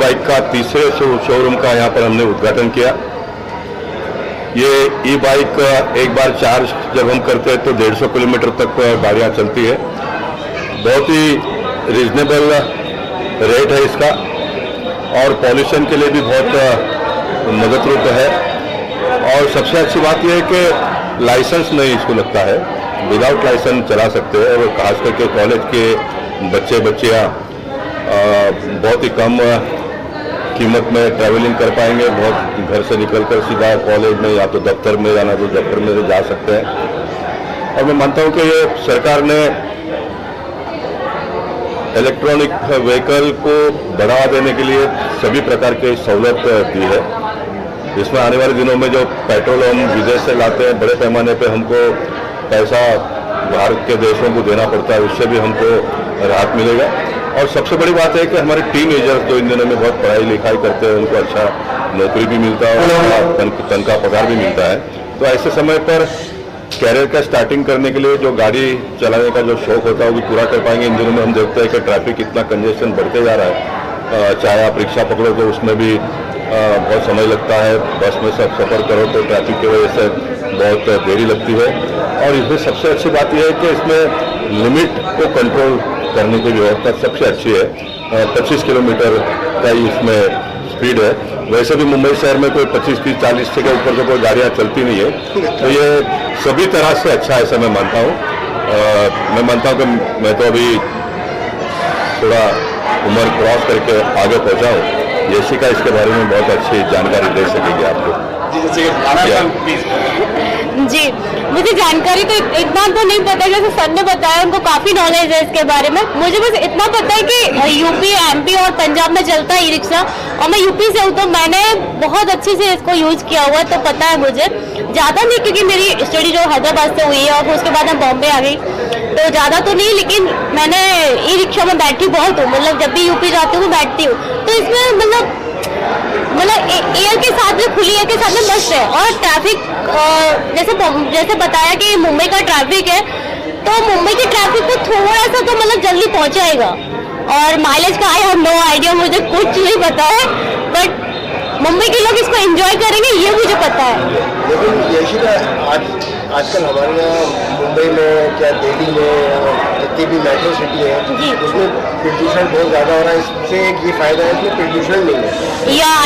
Bike का तीसरे showroom का यहाँ पर हमने उद्घाटन किया। ये ई बाइक एक बार चार्ज जब हम करते हैं तो 150 किलोमीटर तक गाड़ियाँ चलती है। बहुत ही रीजनेबल रेट है इसका और पॉल्यूशन के लिए भी बहुत मददरूप है। और सबसे अच्छी बात यह है कि लाइसेंस नहीं इसको लगता है, विदाउट लाइसेंस चला सकते हैं। और खास करके कॉलेज के बच्चियाँ बहुत ही कम कीमत में ट्रैवलिंग कर पाएंगे। बहुत घर से निकलकर सीधा कॉलेज में या तो दफ्तर में जाना तो दफ्तर में जा सकते हैं। और मैं मानता हूँ कि ये सरकार ने इलेक्ट्रॉनिक व्हीकल को बढ़ावा देने के लिए सभी प्रकार की सहूलत दी है। इसमें आने वाले दिनों में जो पेट्रोल हम विदेश से लाते हैं, बड़े पैमाने पे हमको पैसा भारत के देशों को देना पड़ता है, उससे भी हमको राहत मिलेगा। और सबसे बड़ी बात है कि हमारे टीनेजर्स जो इन दिनों में बहुत पढ़ाई लिखाई करते हैं, उनको अच्छा नौकरी भी मिलता है और तनख्वाह पगार भी मिलता है। तो ऐसे समय पर कैरियर का स्टार्टिंग करने के लिए जो गाड़ी चलाने का जो शौक होता है वो भी पूरा कर पाएंगे। इन दिनों में हम देखते हैं कि ट्रैफिक इतना कंजेशन बढ़ते जा रहा है। चाहे आप रिक्शा पकड़ो तो उसमें भी बहुत समय लगता है, बस में सब सफ़र करो तो ट्रैफिक की वजह से बहुत देरी लगती है। और इसमें सबसे अच्छी बात यह है कि इसमें लिमिट को कंट्रोल करने की व्यवस्था सबसे अच्छी है। 25 किलोमीटर का ही इसमें स्पीड है। वैसे भी मुंबई शहर में कोई 25, 30, 40 से के ऊपर तो कोई गाड़ियाँ चलती नहीं है। तो ये सभी तरह से अच्छा है, ऐसा मैं मानता हूँ। मैं मानता हूँ कि मैं तो अभी थोड़ा उम्र क्रॉस करके आगे पहुँचा हूँ। यशिका इसके बारे में बहुत अच्छी जानकारी दे सकेगी आपको। जी, मुझे जानकारी तो इतना तो नहीं पता, जैसे सर ने बताया उनको काफ़ी नॉलेज है इसके बारे में। मुझे बस इतना पता है कि यूपी, एमपी और पंजाब में चलता है ई रिक्शा, और मैं यूपी से हूँ तो मैंने बहुत अच्छे से इसको यूज़ किया हुआ है, तो पता है मुझे। ज़्यादा नहीं, क्योंकि मेरी स्टडी जो हैदराबाद से हुई है और उसके बाद मैं बॉम्बे आ गई, तो ज़्यादा तो नहीं, लेकिन मैंने ई रिक्शा में बैठी बहुत हूँ। मतलब जब भी यूपी जाती हूँ बैठती हूँ, तो इसमें मतलब एयर के साथ में, खुली एयर के साथ में मस्त है। और ट्रैफिक जैसे बताया कि मुंबई का ट्रैफिक है, तो मुंबई के ट्रैफिक को थोड़ा सा तो मतलब जल्दी पहुंचाएगा। और माइलेज का आई हैव नो आइडिया, मुझे कुछ नहीं पता है, बट मुंबई के लोग इसको एंजॉय करेंगे ये मुझे पता है। लेकिन यशिका, आजकल हमारे यहाँ मुंबई में क्या दिल्ली में जितनी भी मेट्रो सिटी है उसमें प्रदूषण बहुत ज़्यादा हो रहा है। इससे एक ये फायदा है कि प्रदूषण नहीं है।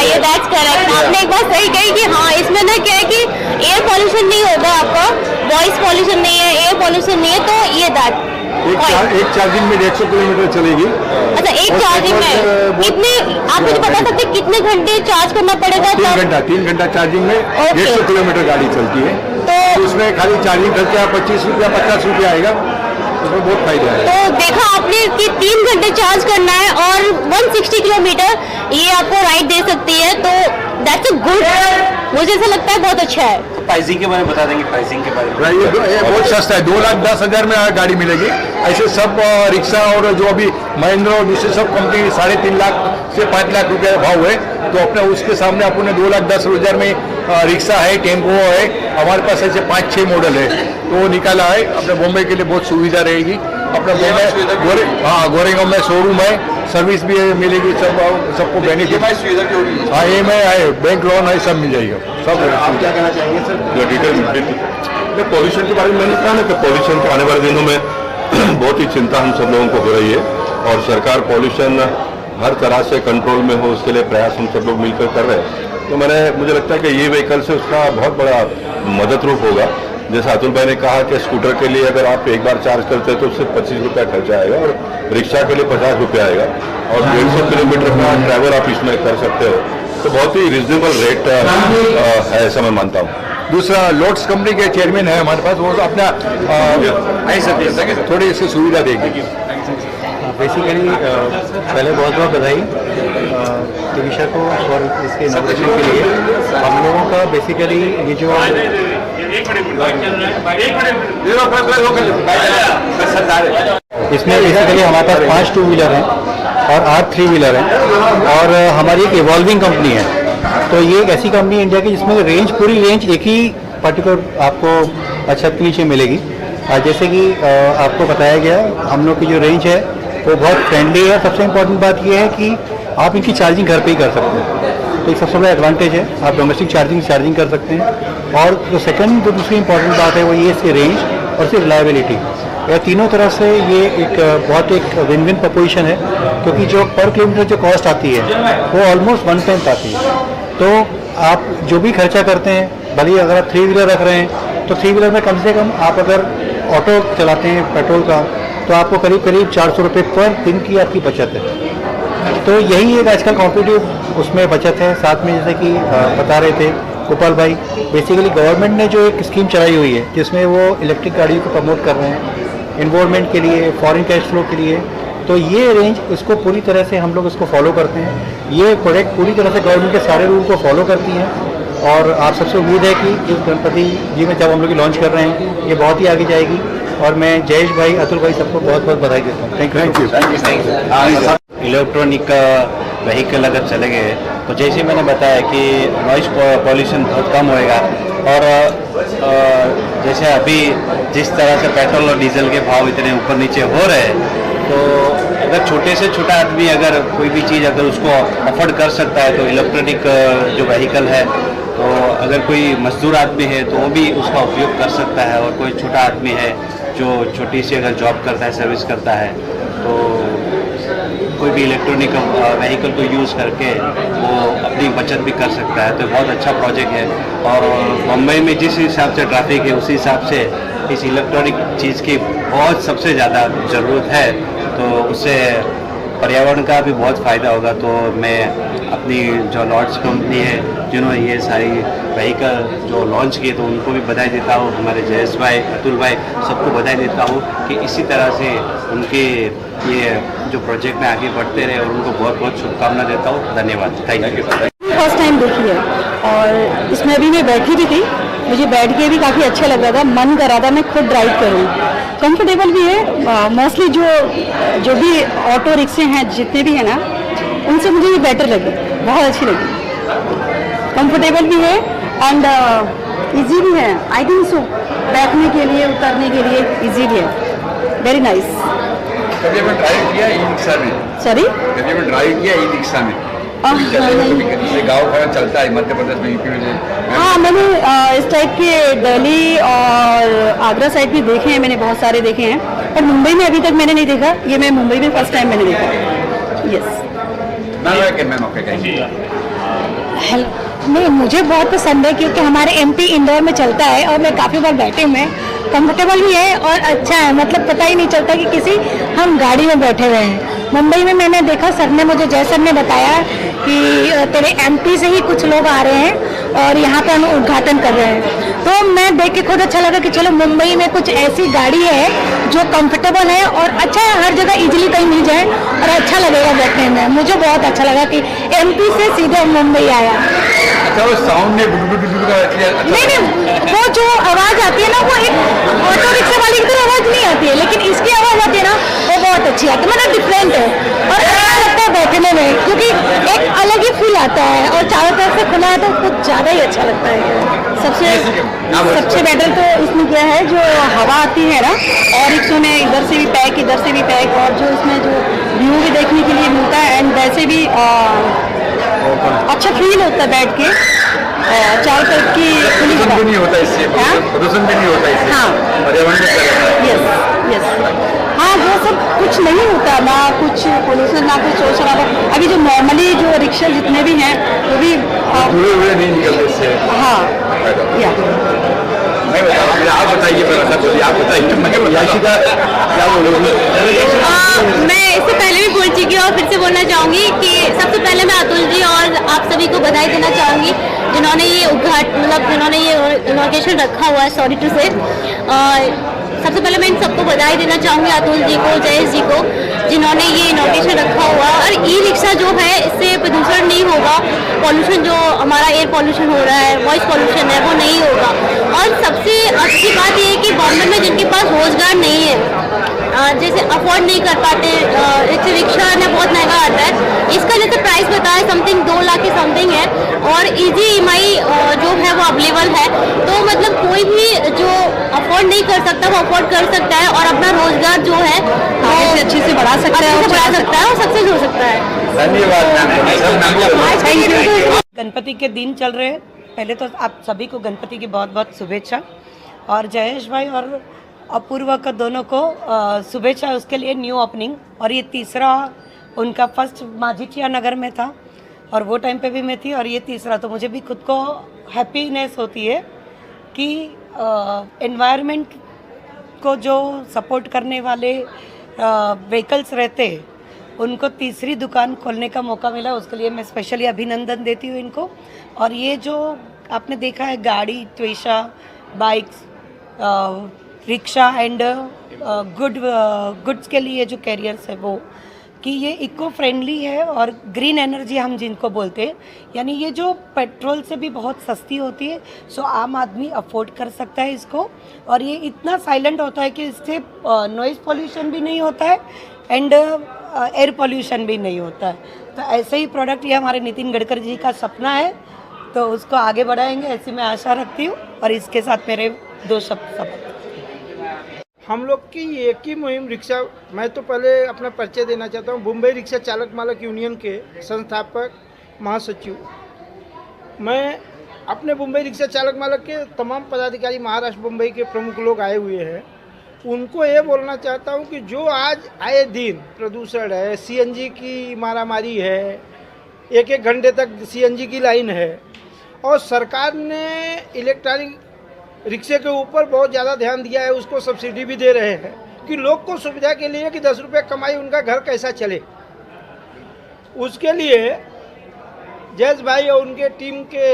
ये दैट्स करेक्ट, आपने एक बात सही कही कि हाँ, इसमें ना क्या है कि एयर पॉल्यूशन नहीं होगा आपका, वॉइस पॉल्यूशन नहीं है, एयर पॉल्यूशन नहीं है, तो ये दैट एक चार्जिंग में 150 किलोमीटर चलेगी। अच्छा, एक चार्जिंग में कितने, आप मुझे बता सकते हैं कितने घंटे चार्ज करना पड़ेगा? 3 घंटा चार्जिंग में 150 किलोमीटर गाड़ी चलती है। तो उसमें खाली चार्जिंग खर्चा 25 रुपया 50 रुपया आएगा, उसमें बहुत फायदा है। तो देखा आपने कि 3 घंटे चार्ज करना है और 160 किलोमीटर ये आपको राइड दे सकती है, तो दैट्स अ गुड, मुझे ऐसा लगता है बहुत अच्छा है। प्राइसिंग के बारे में बता देंगे, प्राइसिंग के बारे में। ये बहुत सस्ता है, 2,10,000 में गाड़ी मिलेगी। ऐसे सब रिक्शा और जो अभी महिंद्रा और दूसरे सब कंपनी 3.5 लाख से 5 लाख रुपया भाव है, तो अपने उसके सामने अपने 2,10,000 में रिक्शा है, टेम्पो है। हमारे पास ऐसे 5-6 मॉडल है, तो वो निकाला है। अपने बॉम्बे के लिए बहुत सुविधा रहेगी। अपने बॉम्बे गोरेगांव में शोरूम है, सर्विस भी मिलेगी, सबको बेनिफिट। हाँ, EMI है, बैंक लोन है, सब मिल जाएगा, सब। आप क्या कहना चाहेंगे सर? जो डिटेल पॉल्यूशन के बारे में मैंने कहा ना कि पॉल्यूशन के आने वाले दिनों में बहुत ही चिंता हम सब लोगों को हो रही है, और सरकार पॉल्यूशन हर तरह से कंट्रोल में हो उसके लिए प्रयास हम सब लोग मिलकर कर रहे हैं। तो मुझे लगता है कि ये व्हीकल से उसका बहुत बड़ा मदद रूप होगा। जैसा अतुल भाई ने कहा कि स्कूटर के लिए अगर आप एक बार चार्ज करते हैं तो उससे 25 रुपया खर्चा आएगा, और रिक्शा के लिए 50 रुपया आएगा, और 150 किलोमीटर का ट्रैवल आप इसमें कर सकते हो। तो बहुत ही रिजनेबल रेट है, ऐसा मैं मानता हूँ। दूसरा, लोट्स कंपनी के चेयरमैन है हमारे पास, वो अपना थोड़ी इसकी सुविधा देगी। बेसिकली पहले बहुत बहुत बधाई दिविशा को और इसके इनोवेशन के लिए। हम लोगों का बेसिकली ये जो इसमें बेसिकली हमारे पास 5 2 व्हीलर हैं और 8 3 व्हीलर हैं, और हमारी एक इवॉल्विंग कंपनी है। तो ये एक ऐसी कंपनी इंडिया की जिसमें रेंज, पूरी रेंज एक ही पर्टिकुलर आपको छत के नीचे मिलेगी। जैसे कि आपको बताया गया, हम लोग की जो रेंज है वो बहुत फ्रेंडली है। सबसे इम्पोर्टेंट बात यह है कि आप इनकी चार्जिंग घर पे ही कर सकते हैं। तो एक सबसे बड़ा एडवांटेज है, आप डोमेस्टिक चार्जिंग कर सकते हैं। और जो सेकंड जो दूसरी इंपॉर्टेंट बात है वो ये इसकी रेंज और इसकी रिलायबिलिटी। यह तीनों तरह से ये एक बहुत एक विन विन प्रपोजिशन है, क्योंकि जो पर किलोमीटर जो कॉस्ट आती है वो ऑलमोस्ट 1/10 आती है। तो आप जो भी खर्चा करते हैं, भले ही अगर आप 3 व्हीलर रख रहे हैं तो 3 व्हीलर में कम से कम आप अगर ऑटो चलाते हैं पेट्रोल का तो आपको करीब करीब 400 रुपये पर दिन की आपकी बचत है। तो यही एक आजकल कॉम्पिटिटिव उसमें बचत है। साथ में जैसे कि बता रहे थे गोपाल भाई, बेसिकली गवर्नमेंट ने जो एक स्कीम चलाई हुई है जिसमें वो इलेक्ट्रिक गाड़ियों को प्रमोट कर रहे हैं इन्वायरमेंट के लिए, फॉरेन कैश फ्लो के लिए। तो ये रेंज इसको पूरी तरह से हम लोग इसको फॉलो करते हैं। ये प्रोडक्ट पूरी तरह से गवर्नमेंट के सारे रूल को फॉलो करती हैं और आप सबसे उम्मीद है कि इस गणपति जी में जब हम लोग लॉन्च कर रहे हैं ये बहुत ही आगे जाएगी। और मैं जयेश भाई, अतुल भाई सबको बहुत बहुत बधाई देता हूँ। Thank you. इलेक्ट्रॉनिक व्हीकल अगर चले गए तो जैसे मैंने बताया कि नॉइस पॉल्यूशन बहुत कम होएगा। और जैसे अभी जिस तरह से पेट्रोल और डीजल के भाव इतने ऊपर नीचे हो रहे हैं, तो अगर छोटे से छोटा आदमी अगर कोई भी चीज़ अगर उसको अफोर्ड कर सकता है तो इलेक्ट्रॉनिक जो व्हीकल है, तो अगर कोई मजदूर आदमी है तो वो भी उसका उपयोग कर सकता है। और कोई छोटा आदमी है जो छोटी सी अगर जॉब करता है, सर्विस करता है, तो कोई भी इलेक्ट्रॉनिक व्हीकल को यूज़ करके वो अपनी बचत भी कर सकता है। तो बहुत अच्छा प्रोजेक्ट है। और मुंबई में जिस हिसाब से ट्रैफिक है उसी हिसाब से इस इलेक्ट्रॉनिक चीज़ की बहुत सबसे ज़्यादा ज़रूरत है। तो उससे पर्यावरण का भी बहुत फ़ायदा होगा। तो मैं अपनी जो लॉन्च कंपनी है जिन्होंने ये सारी व्हीकल जो लॉन्च किए तो उनको भी बधाई देता हूँ। हमारे जयेश भाई, अतुल भाई सबको बधाई देता हूँ कि इसी तरह से उनके ये जो प्रोजेक्ट में आगे बढ़ते रहे और उनको बहुत बहुत शुभकामना देता हूँ। धन्यवाद। Thank you. फर्स्ट टाइम देखी है और इसमें अभी मैं बैठी भी थी, मुझे बैठ के भी काफ़ी अच्छा लग रहा था, मन कर रहा था मैं खुद ड्राइव करूँ। कंफर्टेबल भी है। मोस्टली जो भी ऑटो रिक्शे हैं जितने भी हैं ना, उनसे मुझे ये बेटर लगी, बहुत अच्छी लगी। कंफर्टेबल भी है एंड इजी भी है। आई थिंक सो बैठने के लिए, उतरने के लिए इजी भी है। Very nice. कभी आपने ड्राइव किया ई रिक्शा में? सॉरी, कभी आपने ड्राइव किया ई रिक्शा में? गाँव खड़ा चलता है मध्य प्रदेश में, यूपी में। हाँ, मैंने इस टाइप के दिल्ली और आगरा साइड भी देखे हैं, मैंने बहुत सारे देखे हैं, पर मुंबई में अभी तक मैंने नहीं देखा। ये मैं मुंबई में फर्स्ट टाइम मैंने देखा। यस। नहीं, मुझे बहुत पसंद है क्योंकि हमारे एमपी इंदौर में चलता है और मैं काफ़ी बार बैठे हुए हैं। कंफर्टेबल भी है और अच्छा है, मतलब पता ही नहीं चलता कि किसी हम गाड़ी में बैठे हुए हैं। मुंबई में मैंने देखा, सर ने मुझे, जय सर ने बताया कि तेरे एमपी से ही कुछ लोग आ रहे हैं और यहाँ पे हम उद्घाटन कर रहे हैं। तो मैं देख के खुद अच्छा लगा कि चलो मुंबई में कुछ ऐसी गाड़ी है जो कंफर्टेबल है और अच्छा है, हर जगह इजीली कहीं मिल जाए और अच्छा लगेगा बैठने में। मुझे बहुत अच्छा लगा कि एमपी से सीधे मुंबई आया। अच्छा, वो साउंड में नहीं, वो जो आवाज़ आती है ना, वो एक ऑटो रिक्शा वाली की तरह आवाज़ नहीं आती है, लेकिन इसकी आवाज़ आती है ना, वो बहुत अच्छी आती है, मतलब डिफरेंट है और अच्छा लगता है बैठने में, क्योंकि एक अलग ही फील आता है और चारों तरफ से खुला है तो कुछ ज़्यादा ही अच्छा लगता है। सबसे बेटर तो इसमें क्या है, जो हवा आती है ना, और रिक्शों में इधर से भी पैक, इधर से भी पैक, और जो इसमें जो व्यू भी देखने के लिए मिलता है एंड वैसे भी अच्छा फील होता है बैठ के। चारों तरफ की प्रदूषण भी नहीं होता इससे, प्रदूषण भी नहीं होता इससे। हाँ, पर्यावरण में यस यस। हाँ, वो सब कुछ नहीं होता, ना कुछ पोल्यूशन, ना कुछ शोर शराबा। अभी जो नॉर्मली जो रिक्शा जितने भी हैं वो भी धुएं हुए नहीं निकलते इससे। हाँ, या मैं बताऊँ, आप बताइए, आप बताइए, मैं याशिका क्या बोलूँगी। मैं इससे पहले भी बोल चुकी हूँ और फिर से बोलना चाहूँगी कि सबसे पहले मैं अतुल जी और आप सभी को बधाई देना चाहूँगी जिन्होंने ये जिन्होंने ये इनॉग्रेशन रखा हुआ है। सॉरी टू से, सबसे पहले मैं इन सबको बधाई देना चाहूँगी, अतुल जी को, जयेश जी को, जिन्होंने ये इनॉग्रेशन रखा हुआ। और ई रिक्शा जो है, इससे प्रदूषण नहीं होगा, पॉल्यूशन जो हमारा एयर पॉल्यूशन हो रहा है, वॉइस पॉल्यूशन है, वो नहीं होगा। और सबसे अच्छी बात ये है कि बॉम्बे में जिनके पास रोजगार नहीं है, जैसे अफोर्ड नहीं कर पाते, रिक्शा ना बहुत महंगा आता है, इसका जैसे प्राइस बताया समथिंग 2 लाख की समथिंग है और इजी EMI जो है वो अवेलेबल है। तो मतलब कोई भी जो अफोर्ड नहीं कर सकता वो अफोर्ड कर सकता है और अपना रोजगार जो है अच्छे से बढ़ा बढ़ा सकते हैं बढ़ा सकता है और सक्सेस हो सकता है। धन्यवाद। Thank you. गणपति के दिन चल रहे हैं। पहले तो आप सभी को गणपति की बहुत बहुत शुभेच्छा, और जयेश भाई और अपूर्वा का दोनों को शुभेच्छा उसके लिए न्यू ओपनिंग। और ये तीसरा उनका, फर्स्ट माझीचिया नगर में था और वो टाइम पे भी मैं थी, और ये तीसरा। तो मुझे भी खुद को हैप्पीनेस होती है कि एनवायरनमेंट को जो सपोर्ट करने वाले व्हीकल्स रहते हैं उनको तीसरी दुकान खोलने का मौका मिला। उसके लिए मैं स्पेशली अभिनंदन देती हूँ इनको। और ये जो आपने देखा है गाड़ी, ट्वेशा, बाइक्स, रिक्शा एंड गुड्स के लिए जो कैरियर्स है वो, कि ये इको फ्रेंडली है और ग्रीन एनर्जी हम जिनको बोलते हैं, यानी ये जो पेट्रोल से भी बहुत सस्ती होती है, सो आम आदमी अफोर्ड कर सकता है इसको। और ये इतना साइलेंट होता है कि इससे नॉइज़ पोल्यूशन भी नहीं होता है एंड एयर पोल्यूशन भी नहीं होता है। तो ऐसे ही प्रोडक्ट ये हमारे नितिन गडकरी जी का सपना है, तो उसको आगे बढ़ाएंगे ऐसी मैं आशा रखती हूँ। और इसके साथ मेरे 2 शब्द। हम लोग की एक ही मुहिम रिक्शा, मैं तो पहले अपना परिचय देना चाहता हूँ। मुंबई रिक्शा चालक मालक यूनियन के संस्थापक महासचिव मैं। अपने मुंबई रिक्शा चालक मालक के तमाम पदाधिकारी महाराष्ट्र मुंबई के प्रमुख लोग आए हुए हैं, उनको ये बोलना चाहता हूँ कि जो आज आए दिन प्रदूषण है, सीएनजी की मारामारी है, 1-1 घंटे तक सीएनजी की लाइन है, और सरकार ने इलेक्ट्रॉनिक रिक्शे के ऊपर बहुत ज़्यादा ध्यान दिया है, उसको सब्सिडी भी दे रहे हैं कि लोग को सुविधा के लिए कि 10 रुपये कमाई उनका घर कैसा चले। उसके लिए जयेश भाई और उनके टीम के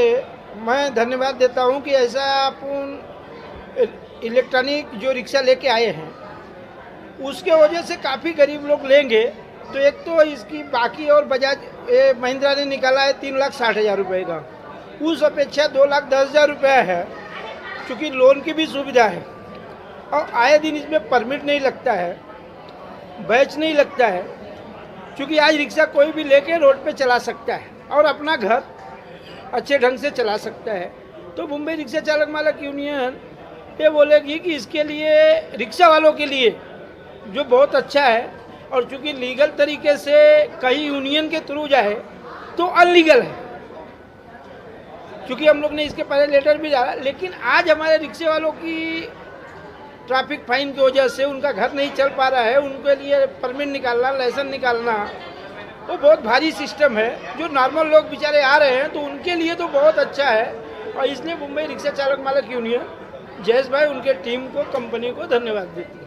मैं धन्यवाद देता हूं कि ऐसा आप इलेक्ट्रॉनिक जो रिक्शा लेके आए हैं, उसके वजह से काफ़ी गरीब लोग लेंगे। तो एक तो इसकी बाकी, और बजाज महिंद्रा ने निकाला है 3,60,000 रुपये का, उस अपेक्षा 2,10,000 रुपये है, क्योंकि लोन की भी सुविधा है। और आए दिन इसमें परमिट नहीं लगता है, बैच नहीं लगता है, क्योंकि आज रिक्शा कोई भी लेके रोड पे चला सकता है और अपना घर अच्छे ढंग से चला सकता है। तो मुंबई रिक्शा चालक मालक यूनियन ये बोलेगी कि इसके लिए रिक्शा वालों के लिए जो बहुत अच्छा है, और चूँकि लीगल तरीके से कहीं यूनियन के थ्रू जाए तो अनलीगल है, क्योंकि हम लोग ने इसके पहले लेटर भी डाला। लेकिन आज हमारे रिक्शे वालों की ट्रैफिक फाइन की वजह से उनका घर नहीं चल पा रहा है, उनके लिए परमिट निकालना, लाइसेंस निकालना, वो बहुत भारी सिस्टम है। जो नॉर्मल लोग बेचारे आ रहे हैं तो उनके लिए तो बहुत अच्छा है। और इसलिए मुंबई रिक्शा चालक मालक यूनियन जयेश भाई, उनके टीम को, कंपनी को धन्यवाद देती है।